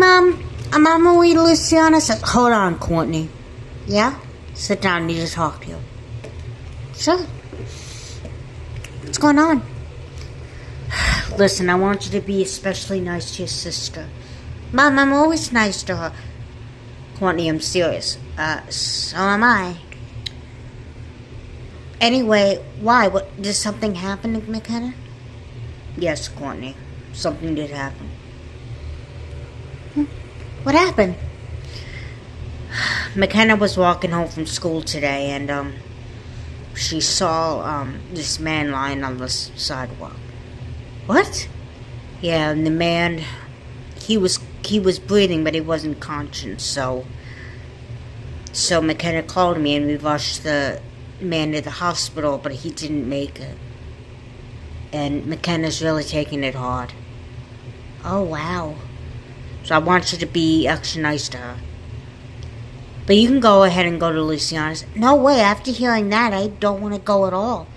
Mom. I'm on my way to Luciana. Says, hold on, Courtney. Yeah? Sit down. I need to talk to you. Sure. What's going on? Listen, I want you to be especially nice to your sister. Mom, I'm always nice to her. Courtney, I'm serious. So am I. Anyway, why? What? Did something happen to McKenna? Yes, Courtney. Something did happen. What happened? McKenna was walking home from school today, and she saw this man lying on the sidewalk. What? Yeah, and the man, he was breathing, but he wasn't conscious. So McKenna called me, and we rushed the man to the hospital, but he didn't make it. And McKenna's really taking it hard. Oh, wow. So I want you to be extra nice to her. But you can go ahead and go to Luciana's. No way, after hearing that, I don't want to go at all.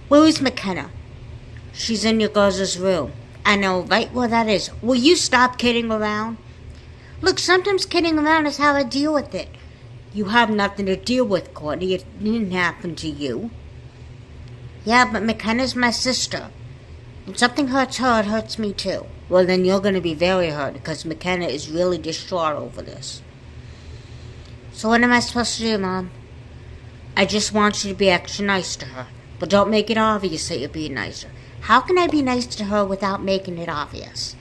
Where is McKenna? She's in your girls' room. I know right where that is. Will you stop kidding around? Look, sometimes kidding around is how I deal with it. You have nothing to deal with, Courtney. It didn't happen to you. Yeah, but McKenna's my sister. When something hurts her, it hurts me too. Well, then you're going to be very hurt because McKenna is really distraught over this. So what am I supposed to do, Mom? I just want you to be extra nice to her. But don't make it obvious that you're being nicer. How can I be nice to her without making it obvious?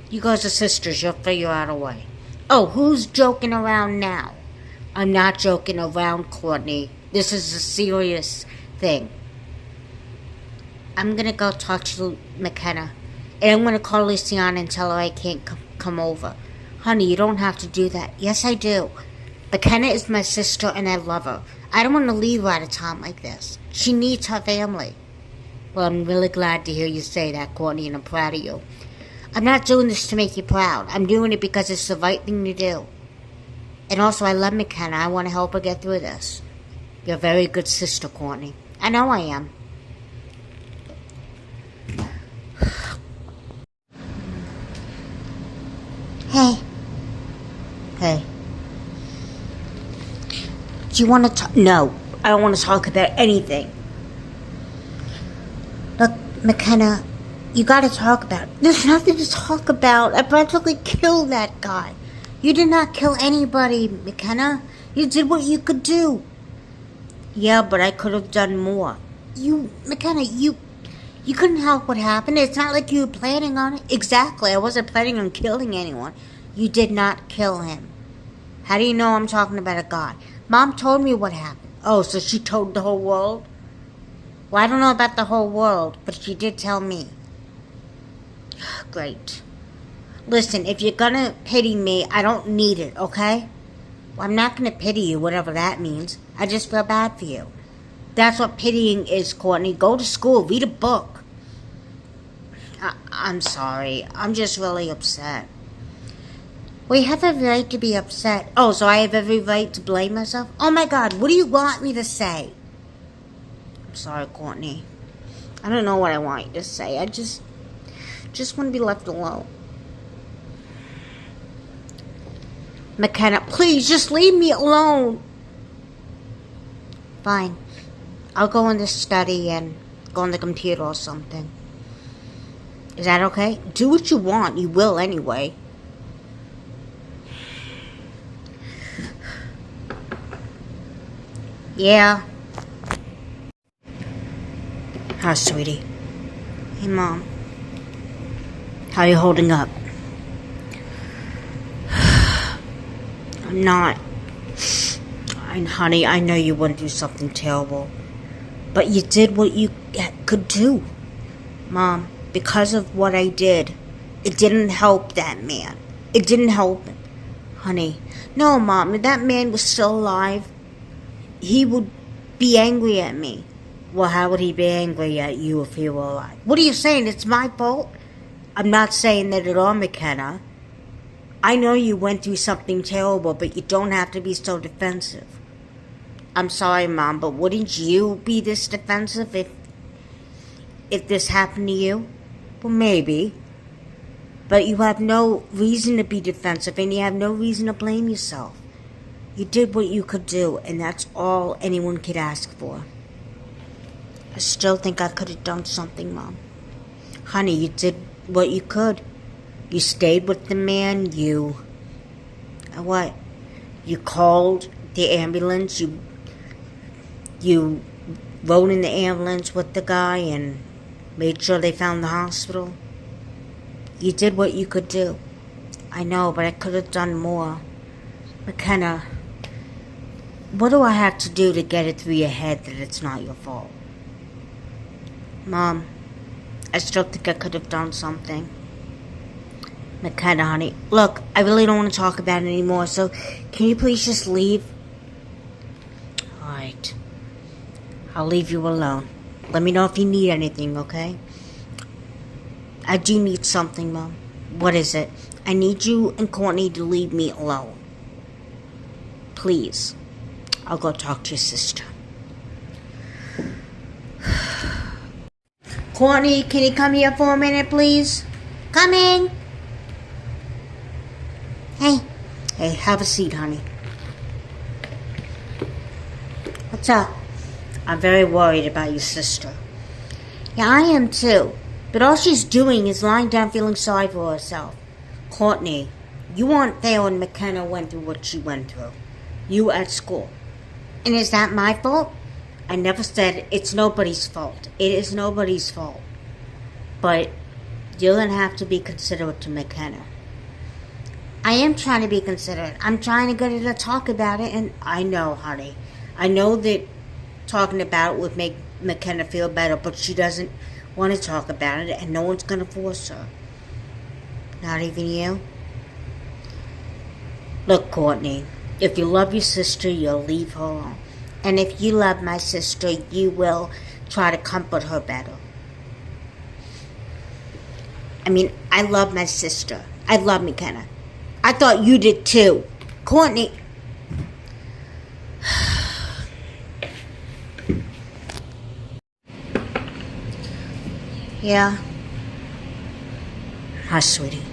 You guys are sisters. You'll figure out a way. Oh, who's joking around now? I'm not joking around, Courtney. This is a serious thing. I'm going to go talk to McKenna. And I'm going to call Luciana and tell her I can't come over. Honey, you don't have to do that. Yes, I do. McKenna is my sister and I love her. I don't want to leave her at a time like this. She needs her family. Well, I'm really glad to hear you say that, Courtney, and I'm proud of you. I'm not doing this to make you proud. I'm doing it because it's the right thing to do. And also, I love McKenna. I want to help her get through this. You're a very good sister, Courtney. I know I am. Hey. Do you want to talk? No, I don't want to talk about anything. Look, McKenna, you got to talk about it. There's nothing to talk about. I practically killed that guy. You did not kill anybody, McKenna. You did what you could do. Yeah, but I could have done more. McKenna, you couldn't help what happened. It's not like you were planning on it. Exactly, I wasn't planning on killing anyone. You did not kill him. How do you know I'm talking about a guy? Mom told me what happened. Oh, so she told the whole world? Well, I don't know about the whole world, but she did tell me. Great. Listen, if you're gonna pity me, I don't need it, okay? Well, I'm not gonna pity you, whatever that means. I just feel bad for you. That's what pitying is, Courtney. Go to school, read a book. I'm sorry. I'm just really upset. We have every right to be upset. Oh, so I have every right to blame myself? Oh my God, what do you want me to say? I'm sorry, Courtney. I don't know what I want you to say. I just want to be left alone. McKenna, please, just leave me alone. Fine. I'll go in the study and go on the computer or something. Is that okay? Do what you want. You will anyway. Yeah. Hi, sweetie. Hey, Mom. How are you holding up? I'm not. Honey, I know you went through something terrible. But you did what you could do. Mom, because of what I did, it didn't help that man. It didn't help him. Honey, no, Mom, if that man was still alive, he would be angry at me. Well, how would he be angry at you if he were alive? What are you saying? It's my fault? I'm not saying that at all, McKenna. I know you went through something terrible, but you don't have to be so defensive. I'm sorry, Mom, but wouldn't you be this defensive if this happened to you? Well, maybe. But you have no reason to be defensive, and you have no reason to blame yourself. You did what you could do, and that's all anyone could ask for. I still think I could have done something, Mom. Honey, you did what you could. You stayed with the man, what? You called the ambulance, you rode in the ambulance with the guy and made sure they found the hospital. You did what you could do. I know, but I could have done more. McKenna, what do I have to do to get it through your head that it's not your fault? Mom, I still think I could have done something. McKenna, honey, look, I really don't want to talk about it anymore, so can you please just leave? Alright. I'll leave you alone. Let me know if you need anything, okay? I do need something, Mom. What is it? I need you and Courtney to leave me alone. Please. I'll go talk to your sister. Courtney, can you come here for a minute, please? Coming. Hey, have a seat, honey. What's up? I'm very worried about your sister. Yeah, I am too. But all she's doing is lying down feeling sorry for herself. Courtney, you weren't there when McKenna went through what she went through. You were at school. And is that my fault? I never said it's nobody's fault. It is nobody's fault. But you're going to have to be considerate to McKenna. I am trying to be considerate. I'm trying to get her to talk about it, and I know, honey. I know that talking about it would make McKenna feel better, but she doesn't want to talk about it, and no one's going to force her. Not even you? Look, Courtney, if you love your sister, you'll leave her alone. And if you love my sister, you will try to comfort her better. I mean, I love my sister. I love McKenna. I thought you did too. Courtney. Yeah. Hi, sweetie.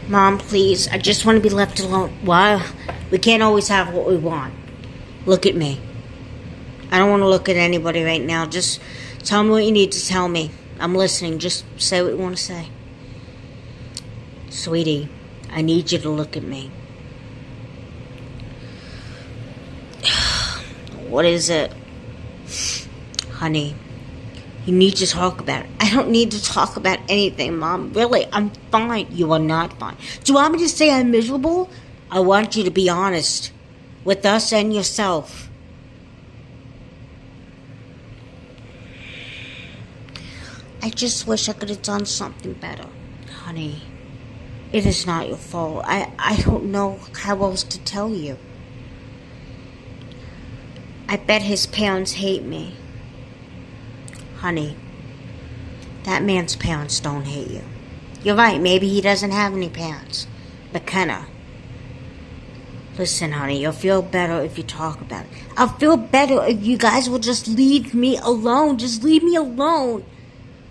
Mom, please. I just want to be left alone. Why? We can't always have what we want. Look at me. I don't want to look at anybody right now. Just tell me what you need to tell me. I'm listening. Just say what you want to say. Sweetie, I need you to look at me. What is it? Honey, you need to talk about it. I don't need to talk about anything, Mom. Really, I'm fine. You are not fine. Do you want me to say I'm miserable? I want you to be honest with us and yourself. I just wish I could have done something better. Honey, it is not your fault. I don't know how else to tell you. I bet his parents hate me. Honey, that man's parents don't hate you. You're right, maybe he doesn't have any parents. McKenna. Listen, honey, you'll feel better if you talk about it. I'll feel better if you guys will just leave me alone. Just leave me alone.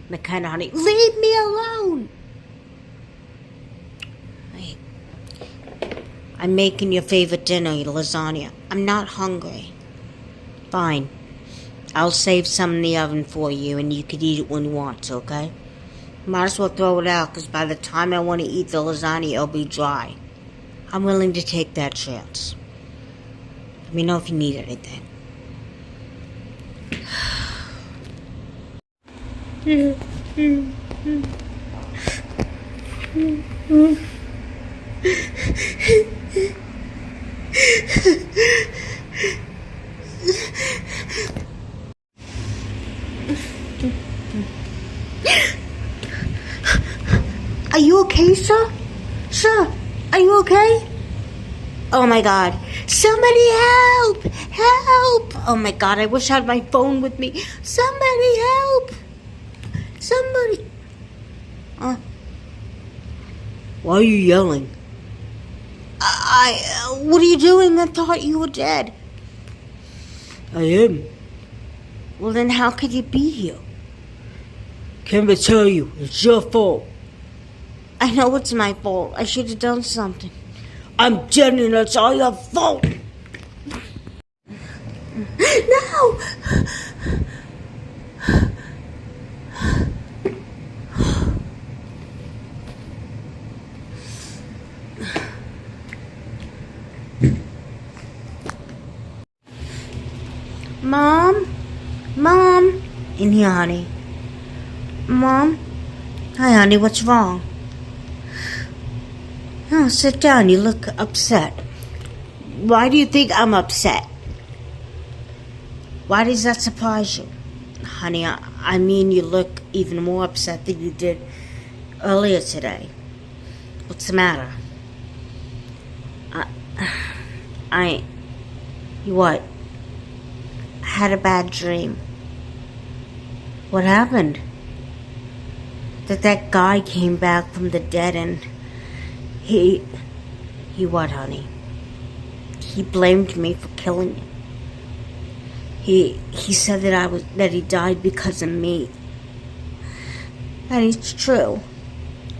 McKenna, honey, leave me alone. Wait. I'm making your favorite dinner, your lasagna. I'm not hungry. Fine. I'll save some in the oven for you, and you can eat it when you want to, okay? Might as well throw it out, because by the time I want to eat the lasagna, it'll be dry. I'm willing to take that chance. Let me know if you need anything. Are you okay, sir? Sir, are you okay? Oh my God. Somebody help! Help! Oh my God, I wish I had my phone with me. Somebody help! Somebody. Why are you yelling? What are you doing? I thought you were dead. I am. Well, then how could you be here? Can't tell you. It's your fault. I know it's my fault. I should have done something. I'm telling you, it's all your fault. No! Mom? Mom? In here, honey. Mom? Hi, honey, what's wrong? Oh, sit down. You look upset. Why do you think I'm upset? Why does that surprise you? Honey, I mean you look even more upset than you did earlier today. What's the matter? What? I had a bad dream. What happened? That guy came back from the dead and he what, honey? He blamed me for killing you. He said that he died because of me. And it's true.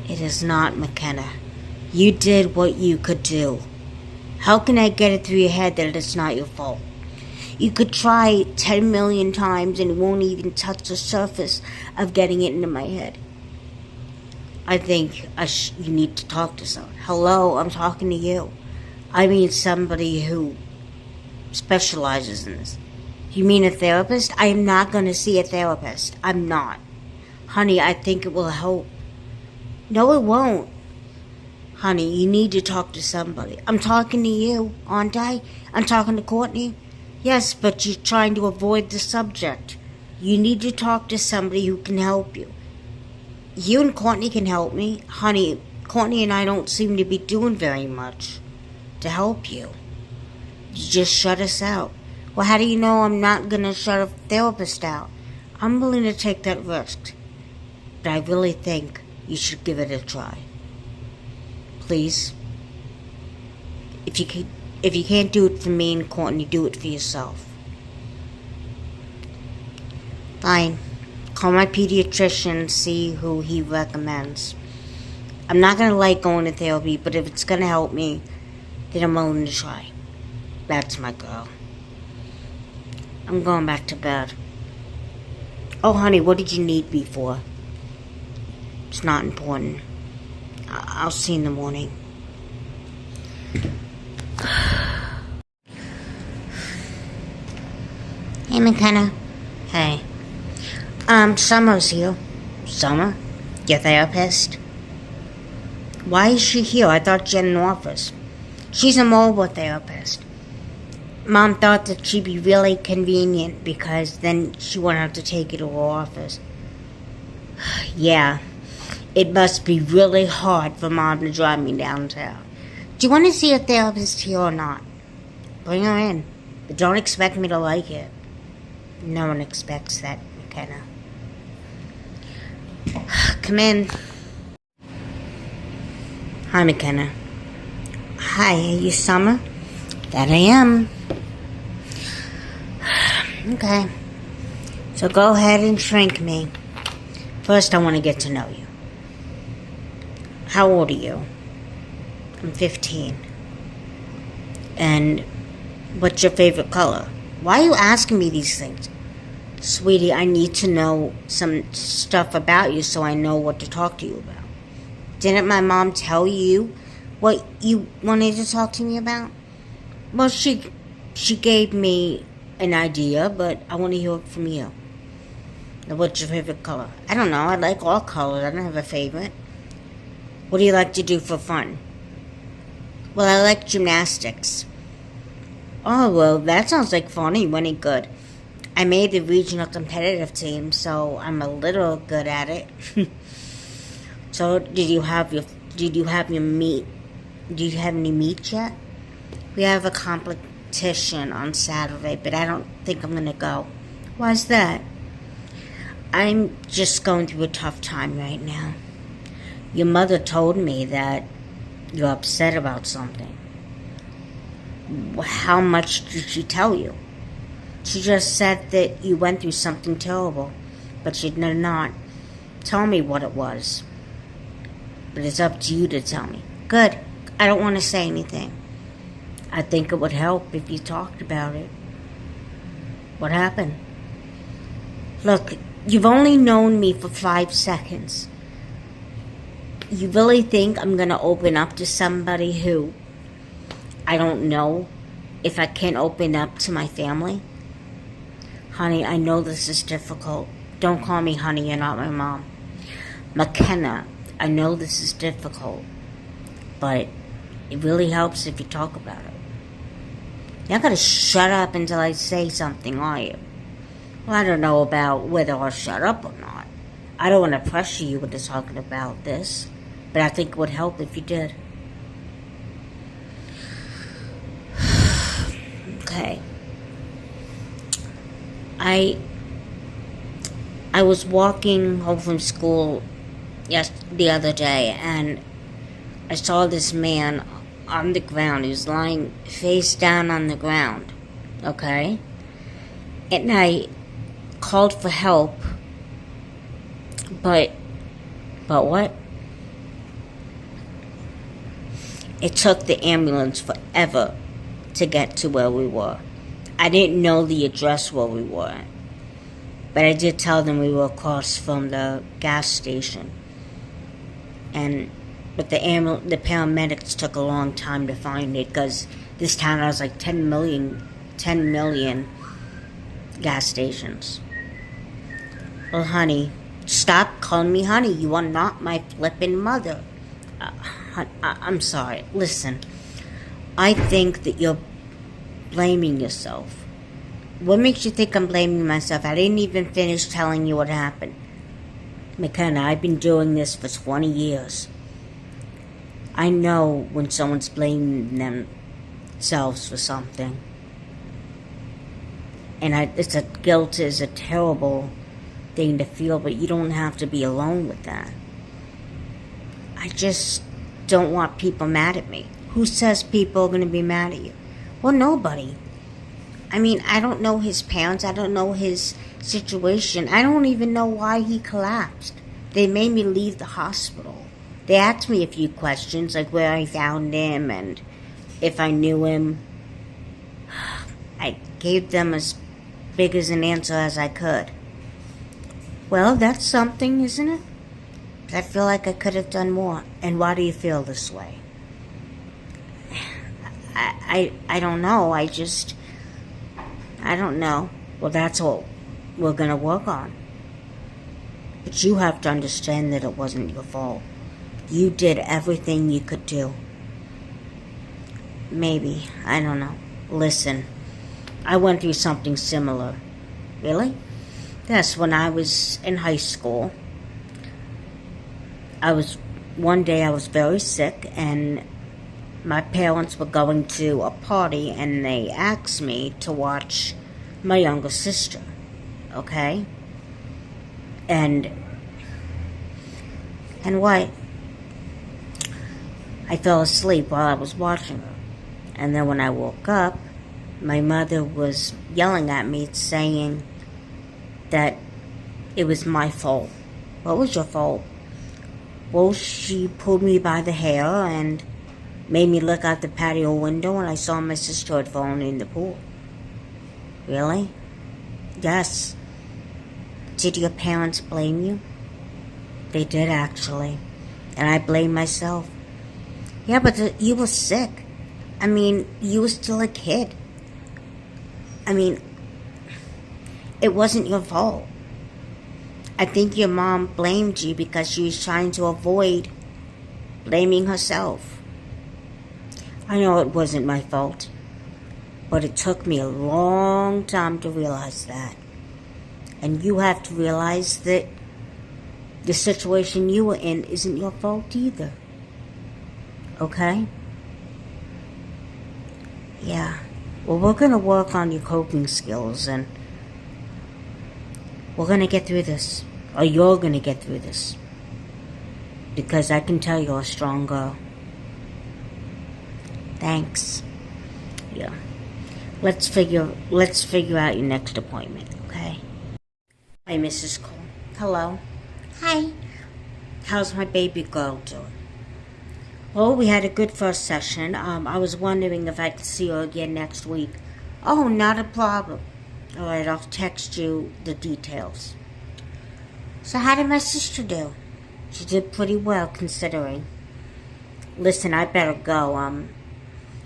It is not, McKenna. You did what you could do. How can I get it through your head that it's not your fault? You could try 10 million times and it won't even touch the surface of getting it into my head. I think you need to talk to someone. Hello, I'm talking to you. I mean somebody who specializes in this. You mean a therapist? I am not going to see a therapist. I'm not. Honey, I think it will help. No, it won't. Honey, you need to talk to somebody. I'm talking to you, aren't I? I'm talking to Courtney. Yes, but you're trying to avoid the subject. You need to talk to somebody who can help you. You and Courtney can help me. Honey, Courtney and I don't seem to be doing very much to help you. You just shut us out. Well, how do you know I'm not going to shut a therapist out? I'm willing to take that risk. But I really think you should give it a try. Please. If you can't do it for me and Courtney, do it for yourself. Fine. Call my pediatrician, see who he recommends. I'm not going to like going to therapy, but if it's going to help me, then I'm willing to try. That's my girl. I'm going back to bed. Oh, honey, what did you need me for? It's not important. I'll see you in the morning. Hey, McKenna. Hey. Summer's here. Summer? Your therapist? Why is she here? I thought she had an office. She's a mobile therapist. Mom thought that she'd be really convenient because then she wouldn't have to take you to her office. Yeah. It must be really hard for Mom to drive me downtown. Do you want to see a therapist here or not? Bring her in. But don't expect me to like it. No one expects that, McKenna. Come in. Hi, McKenna. Hi, are you Summer? That I am. Okay. So go ahead and shrink me. First, I want to get to know you. How old are you? I'm 15. And what's your favorite color? Why are you asking me these things? Sweetie, I need to know some stuff about you so I know what to talk to you about. Didn't my mom tell you what you wanted to talk to me about? Well, she gave me an idea, but I want to hear it from you. Now, what's your favorite color? I don't know. I like all colors. I don't have a favorite. What do you like to do for fun? Well, I like gymnastics. Oh, well, that sounds like fun. You went good. I made the regional competitive team, so I'm a little good at it. So, did you have your meet? Do you have any meet yet? We have a competition on Saturday, but I don't think I'm going to go. Why's that? I'm just going through a tough time right now. Your mother told me that you're upset about something. How much did she tell you? She just said that you went through something terrible, but she did not tell me what it was. But it's up to you to tell me. Good. I don't want to say anything. I think it would help if you talked about it. What happened? Look, you've only known me for 5 seconds. You really think I'm going to open up to somebody who I don't know if I can't open up to my family? Honey, I know this is difficult. Don't call me honey, you're not my mom. McKenna, I know this is difficult, but it really helps if you talk about it. You're not going to shut up until I say something, are you? Well, I don't know about whether I'll shut up or not. I don't want to pressure you into talking about this, but I think it would help if you did. Okay. I was walking home from school the other day, and I saw this man on the ground. He was lying face down on the ground, okay? And I called for help, but what? It took the ambulance forever to get to where we were. I didn't know the address where we were, but I did tell them we were across from the gas station. But the paramedics took a long time to find it, because this town has like 10 million gas stations. Well, honey, stop calling me honey. You are not my flippin' mother. I'm sorry. Listen, I think that you're blaming yourself. What makes you think I'm blaming myself? I didn't even finish telling you what happened. McKenna, I've been doing this for 20 years. I know when someone's blaming themselves for something. And guilt is a terrible thing to feel, but you don't have to be alone with that. I just don't want people mad at me. Who says people are going to be mad at you? Well, nobody. I mean, I don't know his parents. I don't know his situation. I don't even know why he collapsed. They made me leave the hospital. They asked me a few questions, like where I found him and if I knew him. I gave them as big as an answer as I could. Well, that's something, isn't it? I feel like I could have done more. And why do you feel this way? I don't know. I don't know. Well, that's what we're going to work on. But you have to understand that it wasn't your fault. You did everything you could do. Maybe. I don't know. Listen, I went through something similar. Really? Yes, when I was in high school. One day I was very sick, and my parents were going to a party, and they asked me to watch my younger sister, okay? And what? I fell asleep while I was watching her. And then when I woke up, my mother was yelling at me, saying that it was my fault. What was your fault? Well, she pulled me by the hair and made me look out the patio window, and I saw my sister had fallen in the pool. Really? Yes. Did your parents blame you? They did, actually. And I blame myself. Yeah, but you were sick. I mean, you were still a kid. I mean, it wasn't your fault. I think your mom blamed you because she was trying to avoid blaming herself. I know it wasn't my fault, but it took me a long time to realize that. And you have to realize that the situation you were in isn't your fault either. Okay? Yeah. Well, we're going to work on your coping skills, and we're going to get through this. Or you're going to get through this. Because I can tell you're a strong girl. Thanks. Yeah. Let's figure out your next appointment, okay? Hi, Mrs. Cole. Hello. Hi. How's my baby girl doing? Well, we had a good first session. I was wondering if I could see you again next week. Oh, not a problem. All right, I'll text you the details. So how did my sister do? She did pretty well, considering. Listen, I better go.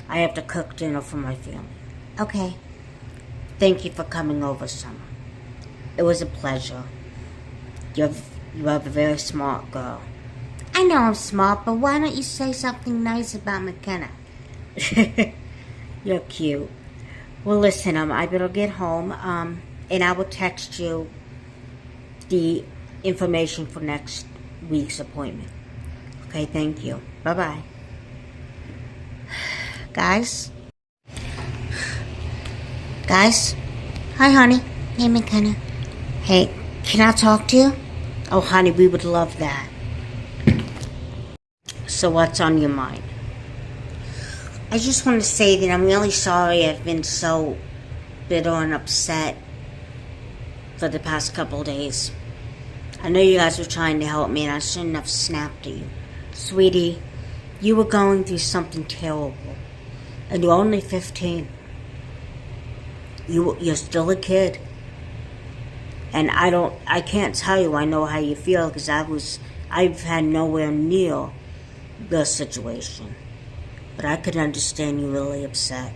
I have to cook dinner for my family. Okay. Thank you for coming over, Summer. It was a pleasure. You have a very smart girl. I know I'm smart, but why don't you say something nice about McKenna? You're cute. Well, listen, I better get home, and I will text you the information for next week's appointment. Okay, thank you. Bye-bye. Guys? Guys? Hi, honey. Hey, McKenna. Hey, can I talk to you? Oh, honey, we would love that. So what's on your mind? I just want to say that I'm really sorry I've been so bitter and upset for the past couple of days. I know you guys were trying to help me and I shouldn't have snapped at you. Sweetie, you were going through something terrible. And you're only 15. You're still a kid. And I can't tell you I know how you feel because I've had nowhere near the situation. But I could understand you really upset.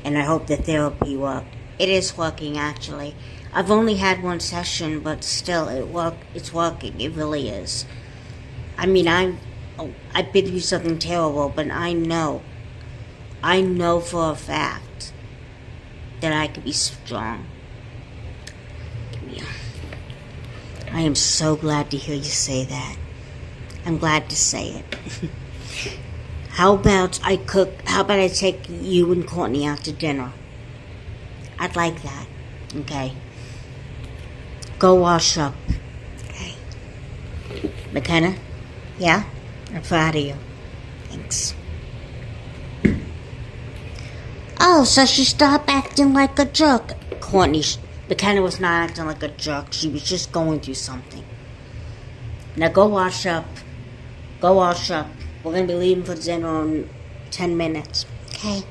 And I hope the therapy worked. It is working, actually. I've only had one session, but still, it's working. It really is. I mean, I've been through something terrible, but I know for a fact that I could be strong. I am so glad to hear you say that. I'm glad to say it. How about I take you and Courtney out to dinner? I'd like that. Okay. Go wash up. Okay. McKenna? Yeah? I'm proud of you. Thanks. Oh, so she stopped acting like a jerk. McKenna was not acting like a jerk. She was just going through something. Now go wash up. Go wash up. We're going to be leaving for dinner in 10 minutes. Okay?